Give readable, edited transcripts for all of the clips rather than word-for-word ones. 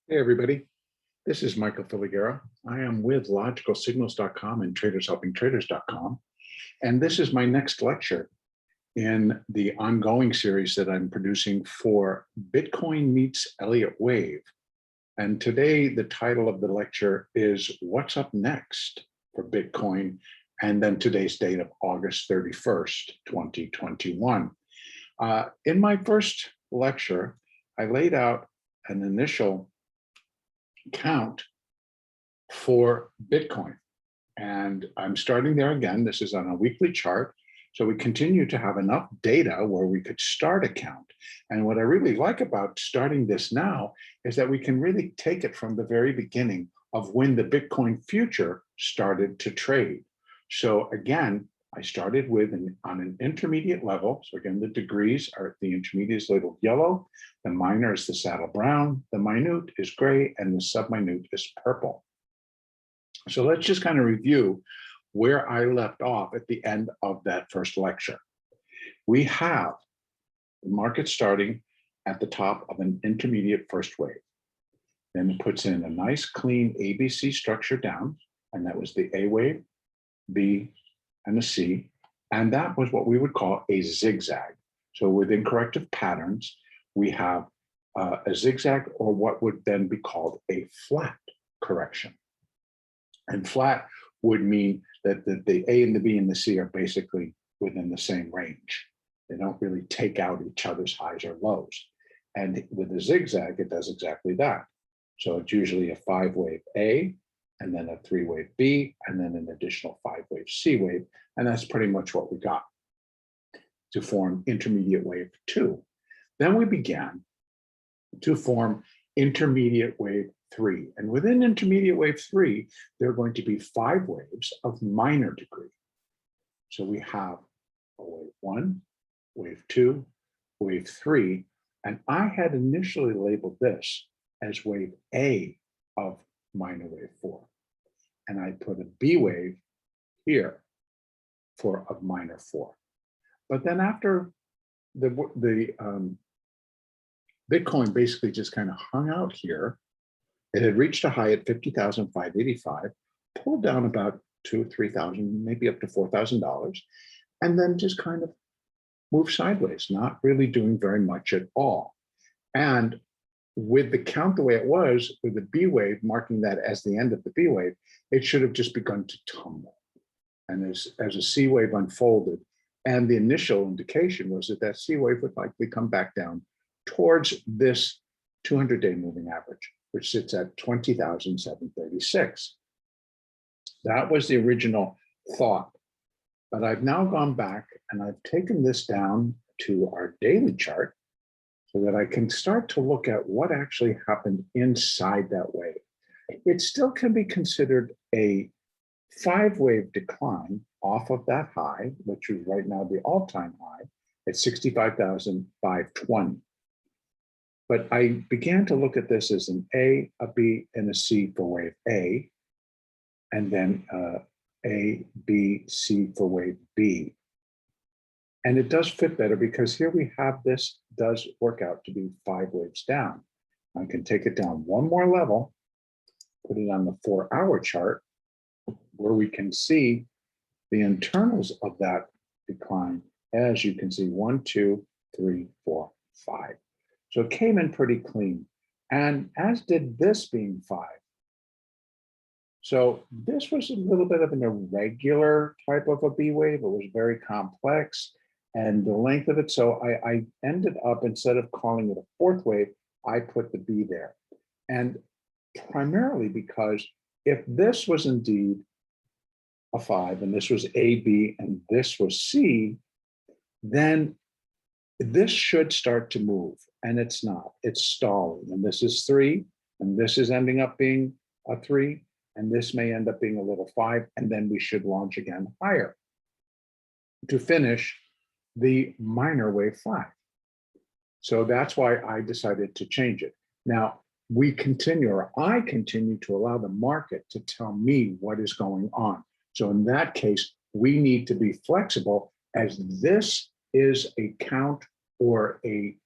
Hey, everybody. This is Michael Filighera. I am with logicalsignals.com and tradershelpingtraders.com. And this is my next lecture in the ongoing series that I'm producing for Bitcoin Meets Elliott Wave. And today, the title of the lecture is What's Up Next for Bitcoin? And then today's date of August 31st, 2021. In my first lecture, I laid out an initial count for Bitcoin. And I'm starting there again. This is on a weekly chart. So we continue to have enough data where we could start a count. And what I really like about starting this now is that we can really take it from the very beginning of when the Bitcoin future started to trade. So again, I started with on an intermediate level. So again, the degrees are the intermediate is labeled yellow, the minor is the saddle brown, the minute is gray, and the subminute is purple. So let's just kind of review where I left off at the end of that first lecture. We have the market starting at the top of an intermediate first wave. Then it puts in a nice clean ABC structure down, and that was the A wave, B, and a C, and that was what we would call a zigzag. So within corrective patterns, we have a zigzag, or what would then be called a flat correction. And flat would mean that the A and the B and the C are basically within the same range. They don't really take out each other's highs or lows. And with a zigzag, it does exactly that. So it's usually a 5-wave A, and then a 3-wave B, and then an additional 5-wave C wave. And that's pretty much what we got to form intermediate wave 2. Then we began to form intermediate wave 3. And within intermediate wave 3, there are going to be 5 waves of minor degree. So we have a wave 1, wave 2, wave 3, and I had initially labeled this as wave A of minor wave 4. And I put a B wave here for a minor 4. But then after the Bitcoin basically just kind of hung out here, it had reached a high at 50,585, pulled down about $2,000, $3,000, maybe up to $4,000, and then just kind of moved sideways, not really doing very much at all. And with the count the way it was, with the B wave marking that as the end of the B wave, it should have just begun to tumble. And as a C wave unfolded, and the initial indication was that that C wave would likely come back down towards this 200-day moving average, which sits at 20,736. That was the original thought. But I've now gone back and I've taken this down to our daily chart, so that I can start to look at what actually happened inside that wave. It still can be considered a 5-wave decline off of that high, which is right now the all-time high at 65,520. But I began to look at this as an A, a B, and a C for wave A, and then A, B, C for wave B. And it does fit better because here we have this does work out to be 5 waves down. I can take it down one more level, put it on the 4-hour chart, where we can see the internals of that decline. As you can see, 1, 2, 3, 4, 5. So it came in pretty clean, and as did this being 5. So this was a little bit of an irregular type of a B wave. It was very complex. And the length of it, so I ended up, instead of calling it a 4th wave, I put the B there. And primarily because if this was indeed a 5, and this was A, B, and this was C, then this should start to move, and it's not. It's stalling, and this is 3, and this is ending up being a 3, and this may end up being a little 5, and then we should launch again higher to finish the minor wave 5. So that's why I decided to change it. Now, we continue, or I continue to allow the market to tell me what is going on. So in that case, we need to be flexible, as this is a count or a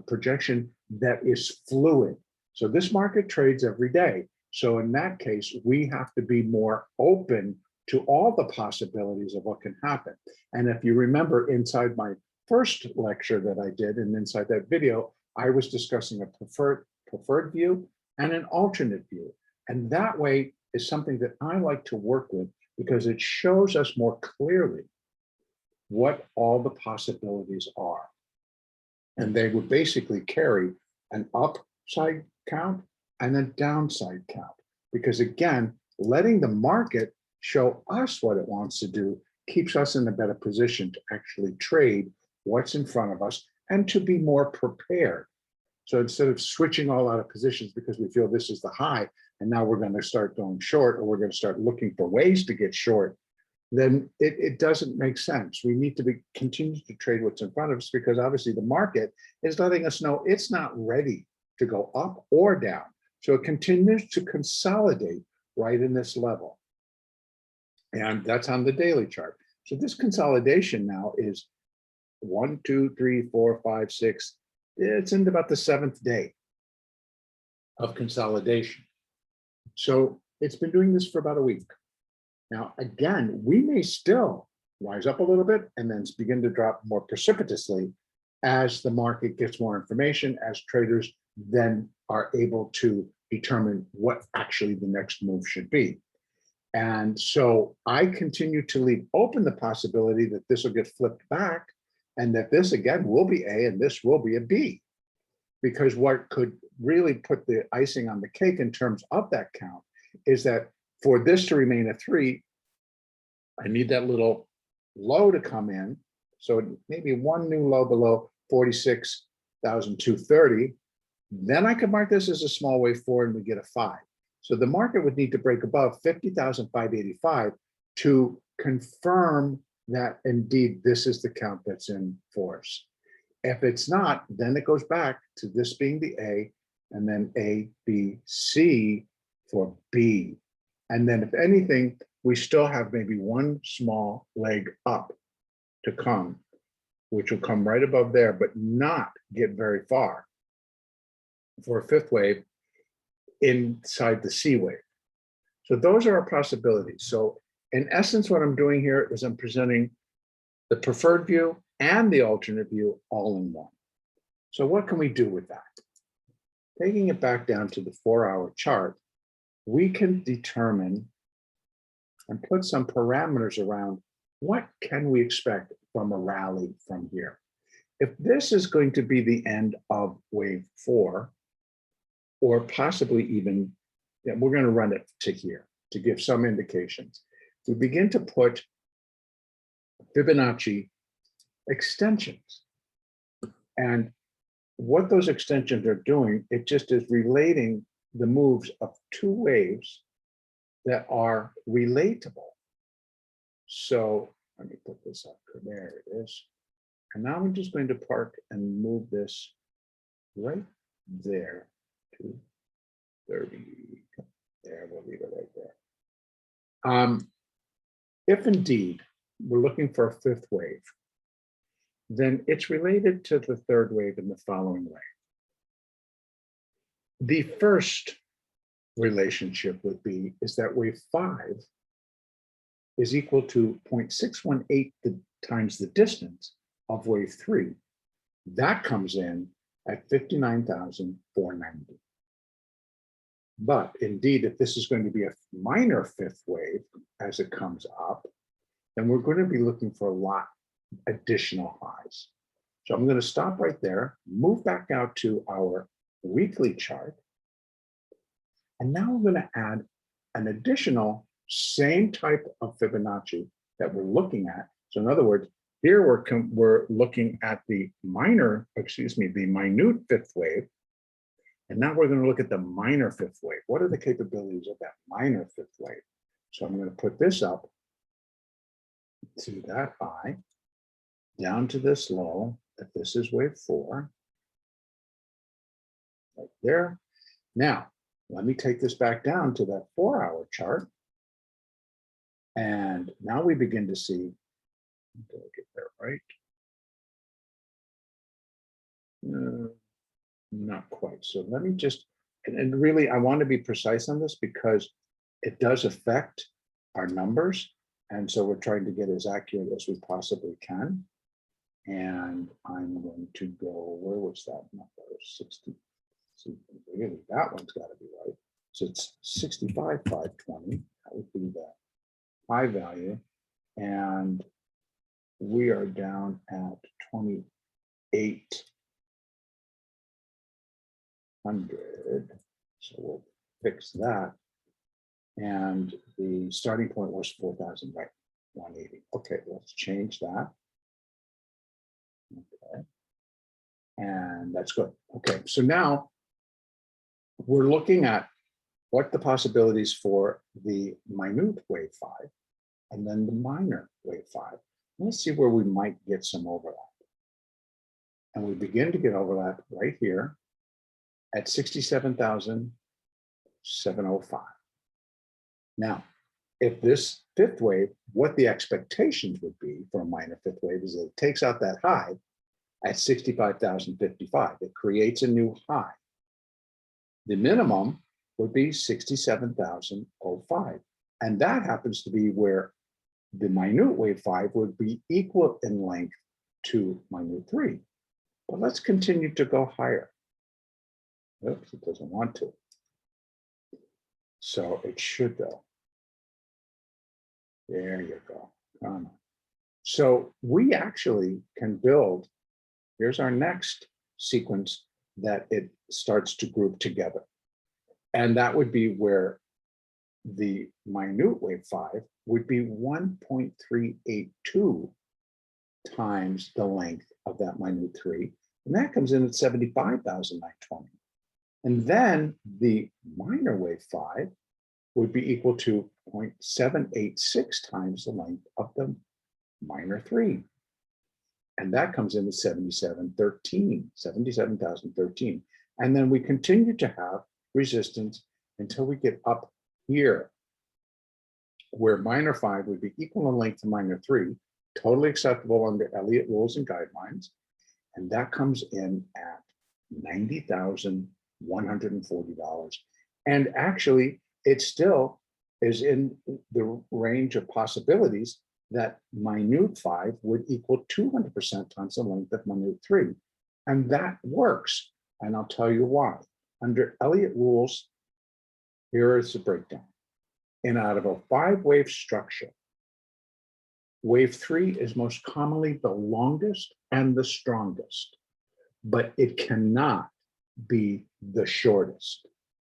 projection that is fluid. So this market trades every day. So in that case, we have to be more open to all the possibilities of what can happen. And if you remember inside my first lecture that I did and inside that video, I was discussing a preferred view and an alternate view. And that way is something that I like to work with because it shows us more clearly what all the possibilities are. And they would basically carry an upside count and a downside count. Because again, letting the market show us what it wants to do keeps us in a better position to actually trade what's in front of us and to be more prepared. So instead of switching all out of positions because we feel this is the high and now we're going to start going short or we're going to start looking for ways to get short, then it doesn't make sense. We need to continue to trade what's in front of us because obviously the market is letting us know it's not ready to go up or down. So it continues to consolidate right in this level. And that's on the daily chart. So this consolidation now is 1, 2, 3, 4, 5, 6. It's in about the 7th day of consolidation. So it's been doing this for about a week. Now, again, we may still rise up a little bit and then begin to drop more precipitously as the market gets more information, as traders then are able to determine what actually the next move should be. And so I continue to leave open the possibility that this will get flipped back and that this again will be A and this will be a B. Because what could really put the icing on the cake in terms of that count is that for this to remain a 3, I need that little low to come in. So maybe one new low below 46,230. Then I could mark this as a small wave 4 and we get a 5. So the market would need to break above 50,585 to confirm that indeed this is the count that's in force. If it's not, then it goes back to this being the A and then A, B, C for B. And then if anything, we still have maybe one small leg up to come, which will come right above there, but not get very far for a 5th wave inside the C wave. So those are our possibilities. So in essence, what I'm doing here is I'm presenting the preferred view and the alternate view all in one. So what can we do with that? Taking it back down to the 4-hour chart, we can determine and put some parameters around what can we expect from a rally from here. If this is going to be the end of wave 4, or possibly even, we're going to run it to here to give some indications. We begin to put Fibonacci extensions. And what those extensions are doing, it just is relating the moves of 2 waves that are relatable. So let me put this up. There it is. And now I'm just going to park and move this right there to 30. There, we'll leave it right there. If indeed we're looking for a 5th wave, then it's related to the 3rd wave in the following way. The first relationship would be is that wave 5 is equal to 0.618 times the distance of wave 3. That comes in at 59,490. But indeed, if this is going to be a minor 5th wave as it comes up, then we're going to be looking for a lot additional highs. So I'm going to stop right there, move back out to our weekly chart. And now we're going to add an additional same type of Fibonacci that we're looking at. So in other words, here we're looking at the minute 5th wave. And now we're going to look at the minor 5th wave. What are the capabilities of that minor 5th wave? So I'm going to put this up to that high, down to this low, if this is wave 4, right there. Now, let me take this back down to that 4-hour chart. And now we begin to see, did I get there right? Not quite. So let me just and really, I want to be precise on this because it does affect our numbers. And so we're trying to get as accurate as we possibly can. And I'm going to go, where was that number? 60. So really, that one's got to be right. So it's 65,520. That would be the high value. And we are down at 2,800. So we'll fix that. And the starting point was 4,000, right? 180. Okay, let's change that. Okay. And that's good. Okay, so now we're looking at what the possibilities for the minute wave 5 and then the minor wave 5. Let's see where we might get some overlap. And we begin to get overlap right here at 67,705. Now, if this fifth wave, what the expectations would be for a minor fifth wave is that it takes out that high at 65,055. It creates a new high. The minimum would be 67,005. And that happens to be where the minute wave 5 would be equal in length to minute 3. But let's continue to go higher. Oops, it doesn't want to. So it should though. There you go. Come on. So we actually can build, here's our next sequence that it starts to group together. And that would be where the minute wave 5 would be 1.382 times the length of that minute 3. And that comes in at 75,920. And then the minor wave 5 would be equal to 0.786 times the length of the minor 3. And that comes in at 77,013. And then we continue to have resistance until we get up here, where minor 5 would be equal in length to minor 3, totally acceptable under Elliott rules and guidelines. And that comes in at $90,140. And actually, it still is in the range of possibilities that minute 5 would equal 200% times the length of minute 3. And that works. And I'll tell you why. Under Elliott rules, here is the breakdown. And out of a 5-wave structure, wave 3 is most commonly the longest and the strongest, but it cannot be the shortest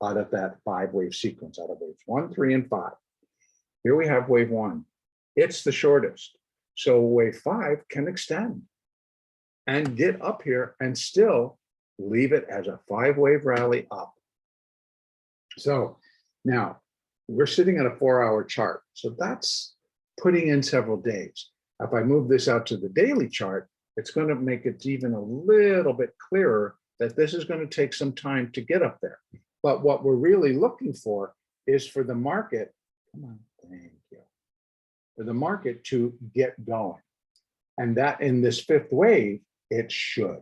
out of that 5-wave sequence, out of waves 1, 3, and 5. Here we have wave 1. It's the shortest. So wave 5 can extend and get up here and still leave it as a 5-wave rally up. So now we're sitting at a 4-hour chart. So that's putting in several days. If I move this out to the daily chart, it's going to make it even a little bit clearer that this is going to take some time to get up there. But what we're really looking for is for the market, come on, thank you, for the market to get going. And that in this 5th wave, it should.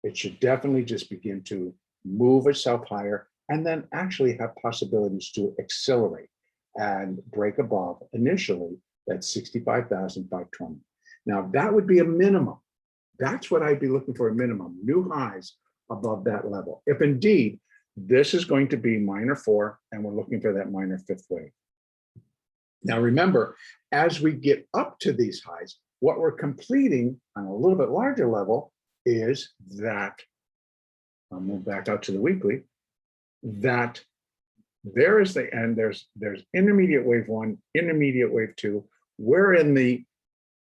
It should definitely just begin to move itself higher and then actually have possibilities to accelerate and break above initially that 65,520. Now that would be a minimum. That's what I'd be looking for, a minimum, new highs above that level. If indeed this is going to be minor 4 and we're looking for that minor 5th wave. Now remember, as we get up to these highs, what we're completing on a little bit larger level is that, I'll move back out to the weekly, that there is the end, there's intermediate wave 1, intermediate wave 2. We're in the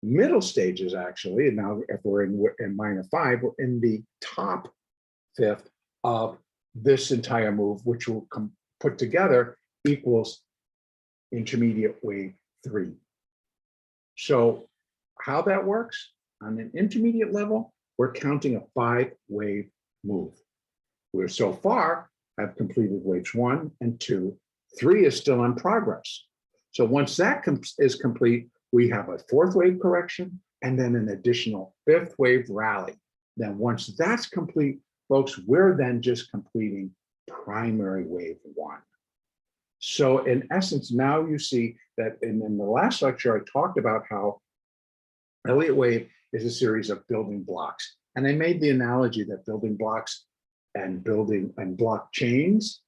middle stages actually, and now if we're in minor 5, we're in the top 5th of this entire move, which will come put together equals intermediate wave 3. So how that works on an intermediate level, we're counting a 5-wave move. We're so far have completed waves 1 and 2. 3 is still in progress. So once that is complete, we have a 4th wave correction and then an additional 5th wave rally. Then once that's complete, folks, we're then just completing primary wave one. So in essence, now you see that in the last lecture, I talked about how Elliott wave is a series of building blocks. And I made the analogy that building blocks and blockchains.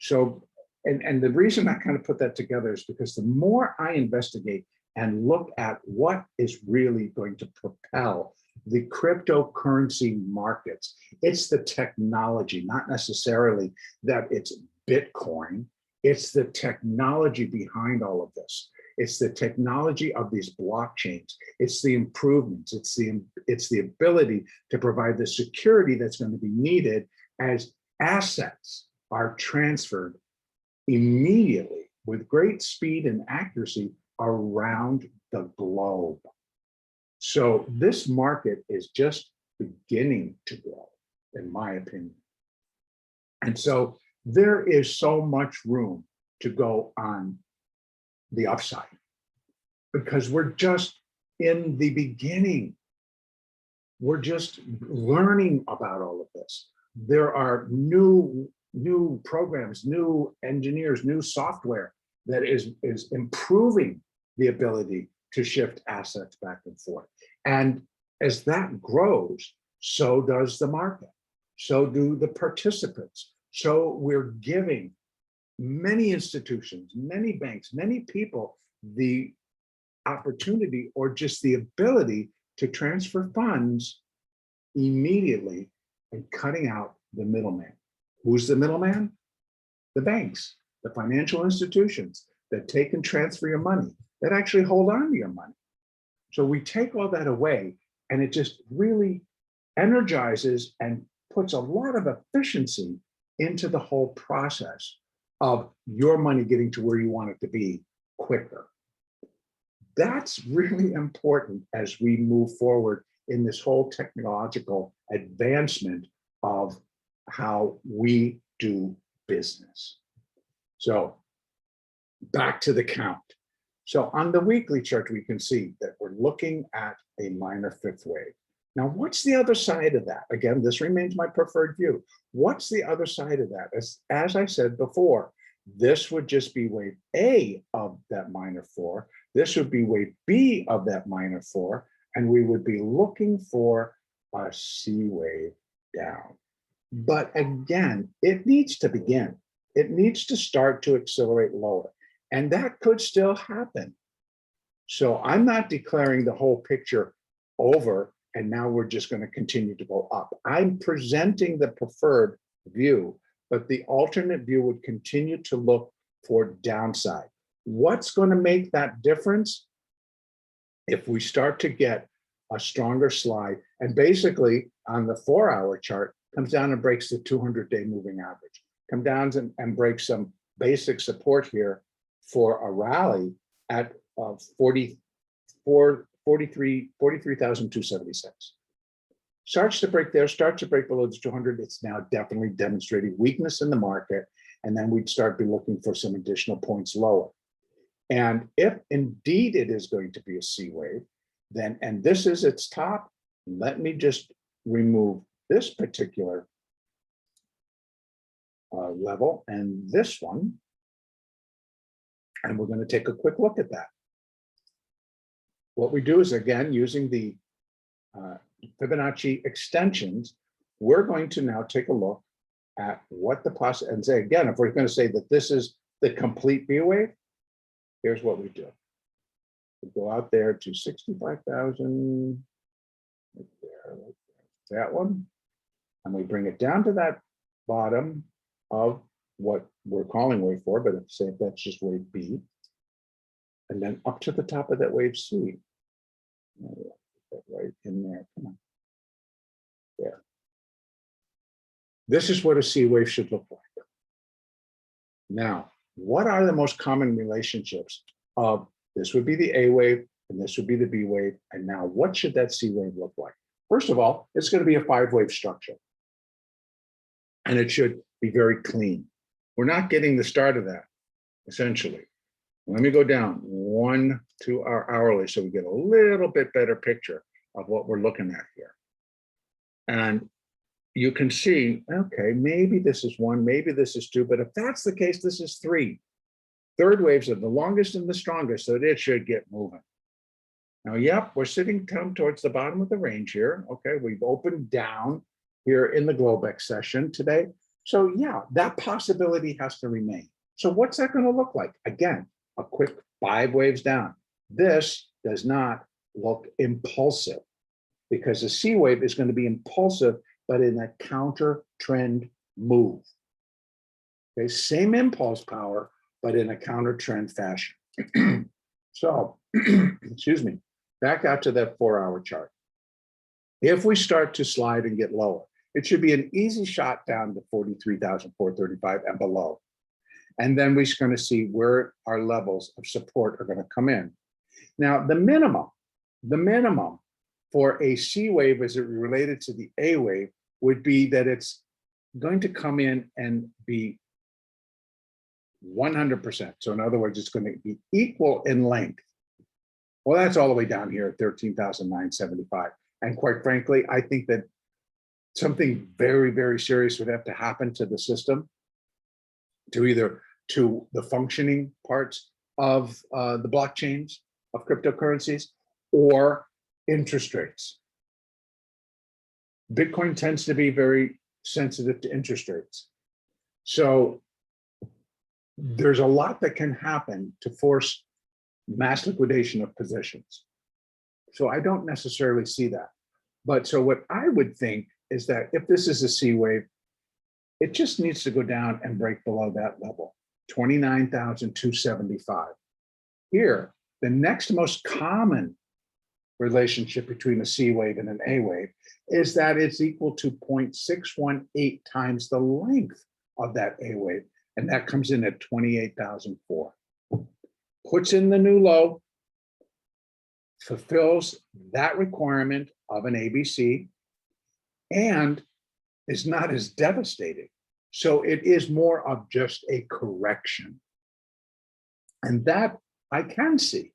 So, and the reason I kind of put that together is because the more I investigate and look at what is really going to propel the cryptocurrency markets, it's the technology, not necessarily that it's Bitcoin. It's the technology behind all of this. It's the technology of these blockchains. It's the improvements. It's the ability to provide the security that's going to be needed as assets are transferred immediately with great speed and accuracy around the globe. So this market is just beginning to grow, in my opinion. And so there is so much room to go on the upside because we're just in the beginning. We're just learning about all of this. There are new programs, new engineers, new software that is improving the ability to shift assets back and forth. And as that grows, so does the market. So do the participants. So we're giving many institutions, many banks, many people the opportunity or just the ability to transfer funds immediately and cutting out the middleman. Who's the middleman? The banks, the financial institutions that take and transfer your money, that actually hold on to your money. So we take all that away and it just really energizes and puts a lot of efficiency into the whole process of your money getting to where you want it to be quicker. That's really important as we move forward in this whole technological advancement of how we do business. So back to the count. So on the weekly chart, we can see that we're looking at a minor fifth wave. Now, what's the other side of that? Again, this remains my preferred view. What's the other side of that? As I said before, this would just be wave A of that minor four. This would be wave B of that minor four. And we would be looking for a C wave down. But again, it needs to begin. It needs to start to accelerate lower. And that could still happen. So I'm not declaring the whole picture over and now we're just going to continue to go up. I'm presenting the preferred view, but the alternate view would continue to look for downside. What's going to make that difference? If we start to get a stronger slide, and basically on the 4-hour chart, comes down and breaks the 200-day moving average, come down and breaks some basic support here for a rally at 43,276. Starts to break there, starts to break below the 200. It's now definitely demonstrating weakness in the market. And then we'd start be looking for some additional points lower. And if indeed it is going to be a C wave, then, and this is its top, let me just remove this particular level and this one. And we're going to take a quick look at that. What we do is, again, using the Fibonacci extensions, we're going to now take a look at what the possible, and say, again, if we're going to say that this is the complete B wave, here's what we do. We go out there to 65,000, right there, that one, and we bring it down to that bottom of what we're calling wave 4, but say if that's just wave B, and then up to the top of that wave C. Right in there, come on. There. This is what a C wave should look like. Now, what are the most common relationships of this would be the A wave and this would be the B wave, and now what should that C wave look like? First of all, it's going to be a 5-wave structure. And it should be very clean. We're not getting the start of that, essentially. Let me go down 1 to our hourly so we get a little bit better picture of what we're looking at here. And you can see, okay, maybe this is one, maybe this is two, but if that's the case, this is three. Third waves are the longest and the strongest, so it should get moving. Now, yep, we're sitting down towards the bottom of the range here. Okay, we've opened down here in the Globex session today. So yeah, that possibility has to remain. So what's that going to look like? Again, a quick 5 waves down. This does not look impulsive because the C wave is going to be impulsive, but in a counter trend move. Okay, same impulse power, but in a counter trend fashion. So, excuse me, back out to that 4-hour chart. If we start to slide and get lower, it should be an easy shot down to 43,435 and below. And then we're going to see where our levels of support are going to come in. Now, the minimum for a C wave as it related to the A wave would be that it's going to come in and be 100%. So in other words, it's going to be equal in length. Well, that's all the way down here at 13,975. And quite frankly, I think that something very, very serious would have to happen to the system to the functioning parts of the blockchains of cryptocurrencies or interest rates. Bitcoin tends to be very sensitive to interest rates. So there's a lot that can happen to force mass liquidation of positions. So I don't necessarily see that. But so what I would think is that if this is a C wave, it just needs to go down and break below that level, 29,275. Here, the next most common relationship between a C wave and an A wave is that it's equal to 0.618 times the length of that A wave. And that comes in at 28,004. Puts in the new low, fulfills that requirement of an ABC, and is not as devastating. So it is more of just a correction. And that I can see.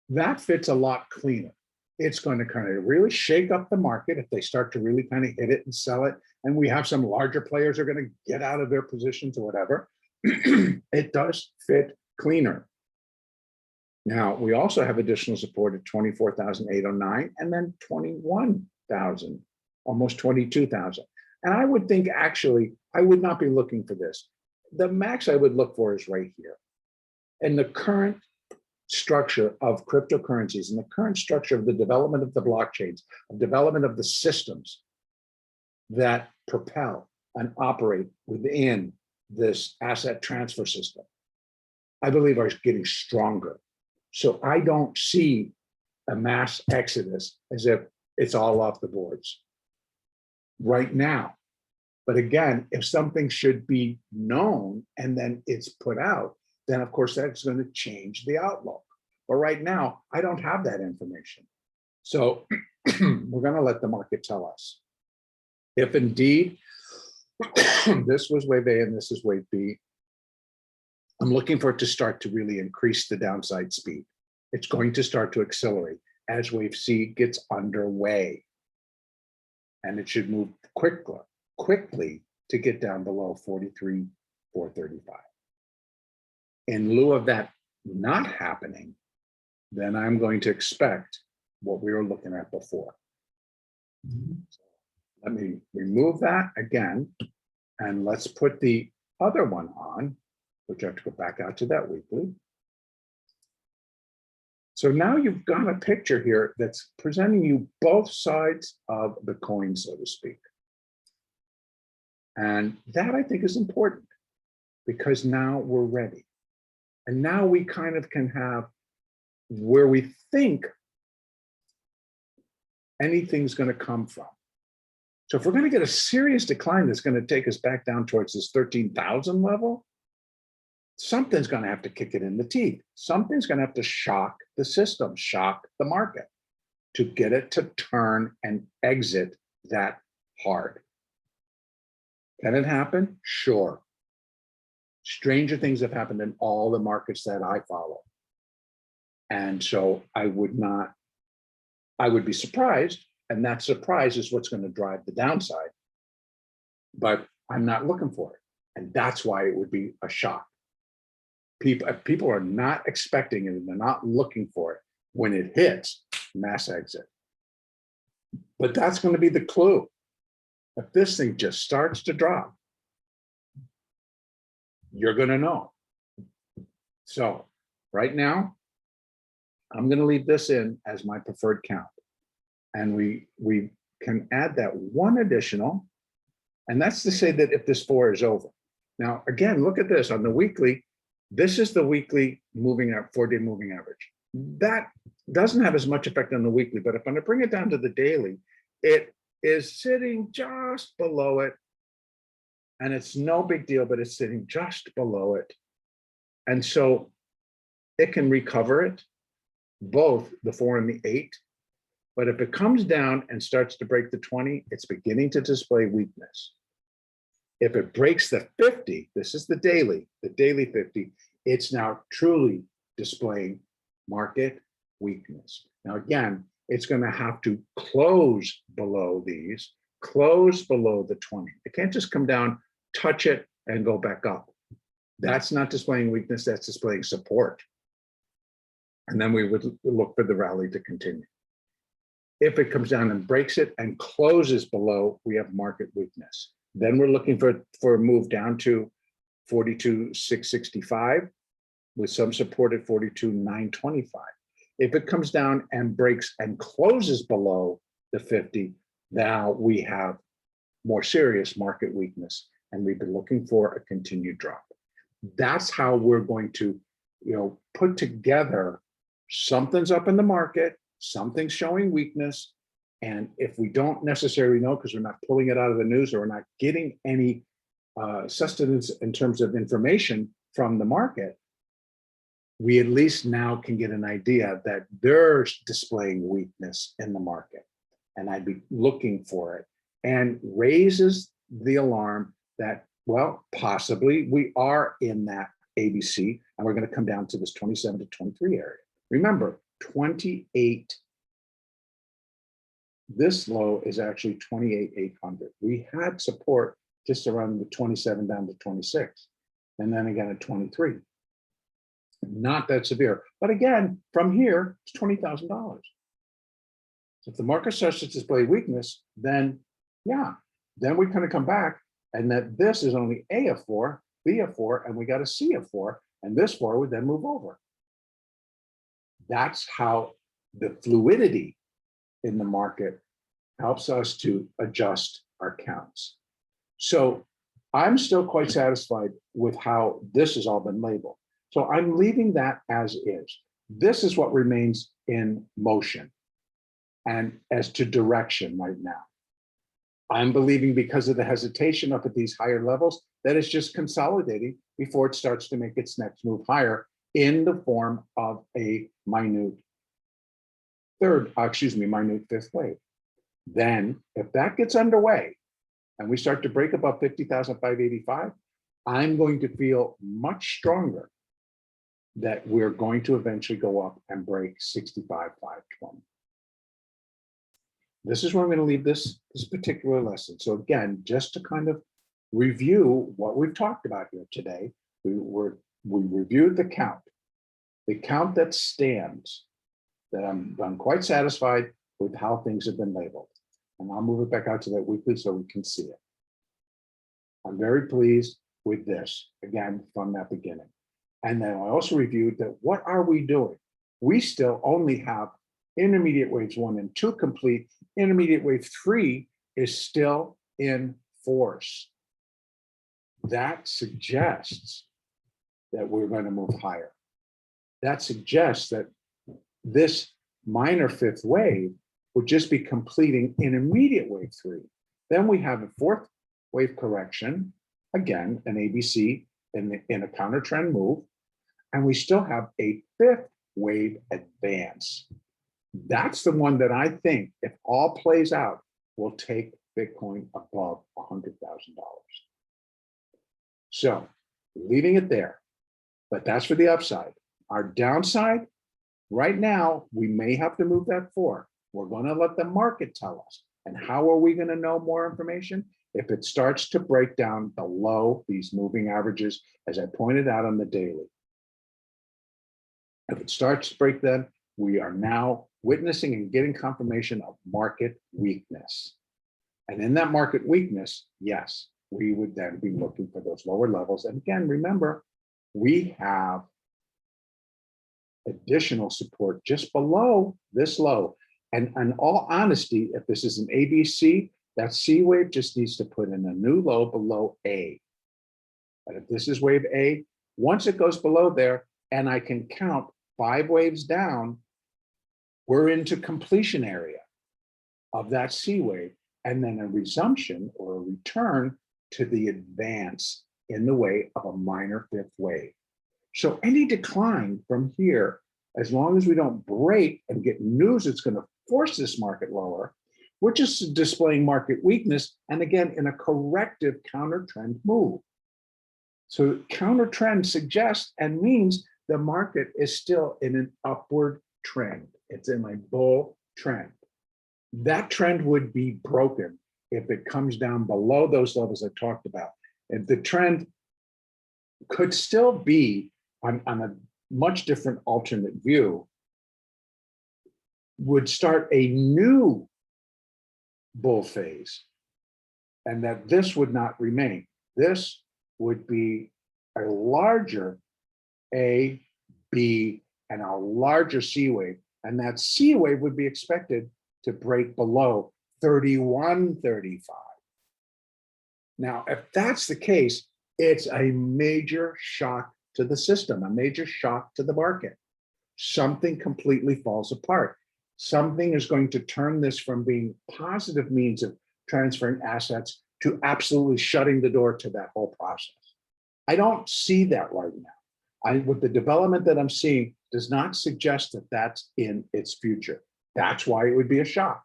That fits a lot cleaner. It's going to kind of really shake up the market if they start to really kind of hit it and sell it. And we have some larger players are going to get out of their positions or whatever. It does fit cleaner. Now, we also have additional support at 24,809 and then 21,000, almost 22,000. And I would think actually, I would not be looking for this. The max I would look for is right here. And the current structure of cryptocurrencies and the current structure of the development of the blockchains, of development of the systems that propel and operate within this asset transfer system, I believe are getting stronger. So I don't see a mass exodus as if it's all off the boards right now. But again, if something should be known and then it's put out, then of course that's going to change the outlook. But right now, I don't have that information. So we're going to let the market tell us. If indeed this was wave A and this is wave B, I'm looking for it to start to really increase the downside speed. It's going to start to accelerate as wave C gets underway. And it should move quickly to get down below 43,435. In lieu of that not happening, then I'm going to expect what we were looking at before. So let me remove that again, and let's put the other one on, which I have to go back out to that weekly. So now you've got a picture here that's presenting you both sides of the coin, so to speak. And that I think is important because now we're ready. And now we kind of can have where we think anything's going to come from. So if we're going to get a serious decline that's going to take us back down towards this 13,000 level, something's going to have to kick it in the teeth. Something's going to have to shock the system, shock the market to get it to turn and exit that hard. Can it happen? Sure. Stranger things have happened in all the markets that I follow. And so I would be surprised, and that surprise is what's going to drive the downside. but I'm not looking for it. And that's why it would be a shock. People are not expecting it and they're not looking for it. When it hits, mass exit. But that's going to be the clue. If this thing just starts to drop, you're going to know. So right now, I'm going to leave this in as my preferred count. And we can add that one additional, and that's to say that if this 4 is over. Now, again, look at this on the weekly. This is the weekly moving at 4-day moving average. That doesn't have as much effect on the weekly, but if I'm going to bring it down to the daily, it is sitting just below it. And it's no big deal, but it's sitting just below it. And so it can recover it, both the 4 and the 8. But if it comes down and starts to break the 20, it's beginning to display weakness. If it breaks the 50, this is the daily 50, it's now truly displaying market weakness. Now, again, it's going to have to close below these, close below the 20. It can't just come down, touch it, and go back up. That's not displaying weakness, that's displaying support. And then we would look for the rally to continue. If it comes down and breaks it and closes below, we have market weakness. Then we're looking for a move down to 42,665 with some support at 42,925. If it comes down and breaks and closes below the 50, now we have more serious market weakness, and we've been looking for a continued drop. That's how we're going to, put together something's up in the market, something's showing weakness. And if we don't necessarily know, because we're not pulling it out of the news or we're not getting any sustenance in terms of information from the market, we at least now can get an idea that they're displaying weakness in the market. And I'd be looking for it, and raises the alarm that, well, possibly we are in that ABC and we're going to come down to this 27 to 23 area. Remember, 28, this low is actually 28,800. We had support just around the 27 down to 26, and then again at 23. Not that severe, but again, from here, it's $20,000. So if the market starts to display weakness, then yeah, then we kind of come back, and that this is only A of 4, B of 4, and we got a C of 4, and this 4 would then move over. That's how the fluidity in the market helps us to adjust our counts. So I'm still quite satisfied with how this has all been labeled. So I'm leaving that as is. This is what remains in motion. And as to direction right now, I'm believing, because of the hesitation up at these higher levels, that it's just consolidating before it starts to make its next move higher in the form of a minute fifth wave. Then if that gets underway and we start to break above 50,585, I'm going to feel much stronger that we're going to eventually go up and break 65,520. This is where I'm going to leave this particular lesson. So again, just to kind of review what we've talked about here today, we reviewed the count that stands, that I'm quite satisfied with how things have been labeled. And I'll move it back out to that weekly so we can see it. I'm very pleased with this, again, from that beginning. And then I also reviewed that what are we doing? We still only have intermediate waves 1 and 2 complete. Intermediate wave 3 is still in force. That suggests that we're going to move higher. That suggests that this minor fifth wave would just be completing intermediate wave 3. Then we have a fourth wave correction, again, an ABC in a counter trend move, and we still have a fifth wave advance. That's the one that I think, if all plays out, will take Bitcoin above $100,000. So leaving it there, but that's for the upside. Our downside, right now, we may have to move that 4. We're going to let the market tell us. And how are we going to know more information? If it starts to break down below these moving averages, as I pointed out on the daily, if it starts to break then, we are now witnessing and getting confirmation of market weakness. And in that market weakness, yes, we would then be looking for those lower levels. And again, remember, we have additional support just below this low. And in all honesty, if this is an ABC, that C wave just needs to put in a new low below A. But if this is wave A, once it goes below there, and I can count 5 waves down, we're into completion area of that C wave, and then a resumption or a return to the advance in the way of a minor 5th wave. So any decline from here, as long as we don't break and get news that's going to force this market lower, we're just displaying market weakness, and again, in a corrective counter trend move. So counter trend suggests and means the market is still in an upward trend. It's in a bull trend. That trend would be broken if it comes down below those levels I talked about. If the trend could still be on a much different alternate view, would start a new bull phase, and that this would not remain. This would be a larger A, B, and a larger C wave. And that C wave would be expected to break below 31.35. Now, if that's the case, it's a major shock to the system, a major shock to the market. Something completely falls apart. Something is going to turn this from being positive means of transferring assets to absolutely shutting the door to that whole process. I don't see that right now. With the development that I'm seeing does not suggest that that's in its future. That's why it would be a shock,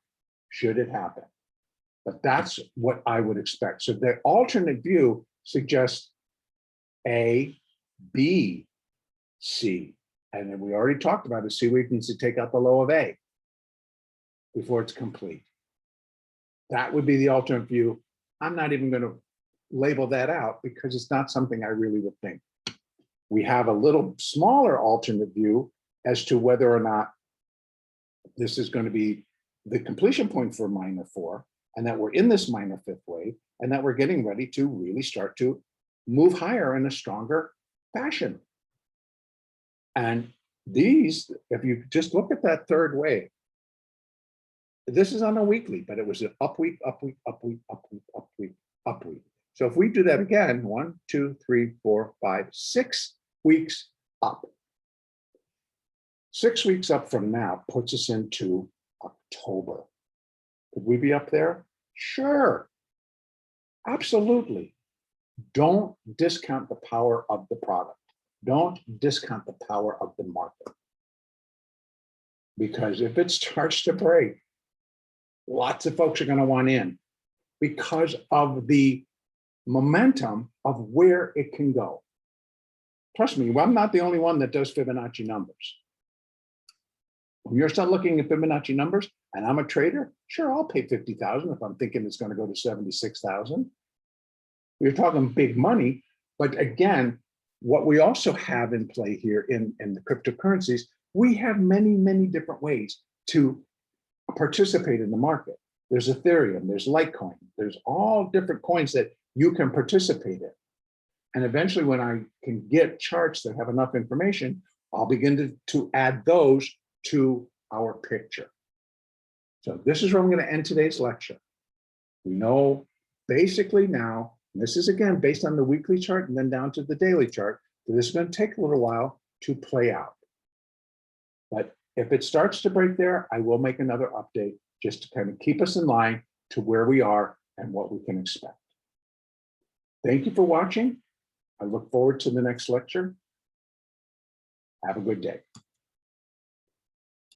should it happen. But that's what I would expect. So the alternate view suggests A, B, C. And then we already talked about it. C wave needs to take out the low of A before it's complete. That would be the alternate view. I'm not even going to label that out because it's not something I really would think. We have a little smaller alternate view as to whether or not this is going to be the completion point for minor 4, and that we're in this minor 5th wave, and that we're getting ready to really start to move higher in a stronger fashion. And these, if you just look at that 3rd wave, this is on a weekly, but it was an up week, up week, up week, up week, up week, up week. So if we do that again, 1, 2, 3, 4, 5, 6 weeks up. 6 weeks up from now puts us into October. Could we be up there? Sure, absolutely. Don't discount the power of the product. Don't discount the power of the market. Because if it starts to break, lots of folks are going to want in because of the momentum of where it can go. Trust me, I'm not the only one that does Fibonacci numbers. When you're still looking at Fibonacci numbers and I'm a trader, sure, I'll pay 50,000 if I'm thinking it's going to go to 76,000. You're talking big money, but again, what we also have in play here in the cryptocurrencies, we have many, many different ways to participate in the market. There's Ethereum, there's Litecoin, there's all different coins that you can participate in. And eventually when I can get charts that have enough information, I'll begin to add those to our picture. So this is where I'm going to end today's lecture. We know basically now, and this is again based on the weekly chart and then down to the daily chart, that this is going to take a little while to play out. But if it starts to break there, I will make another update just to kind of keep us in line to where we are and what we can expect. Thank you for watching. I look forward to the next lecture. Have a good day.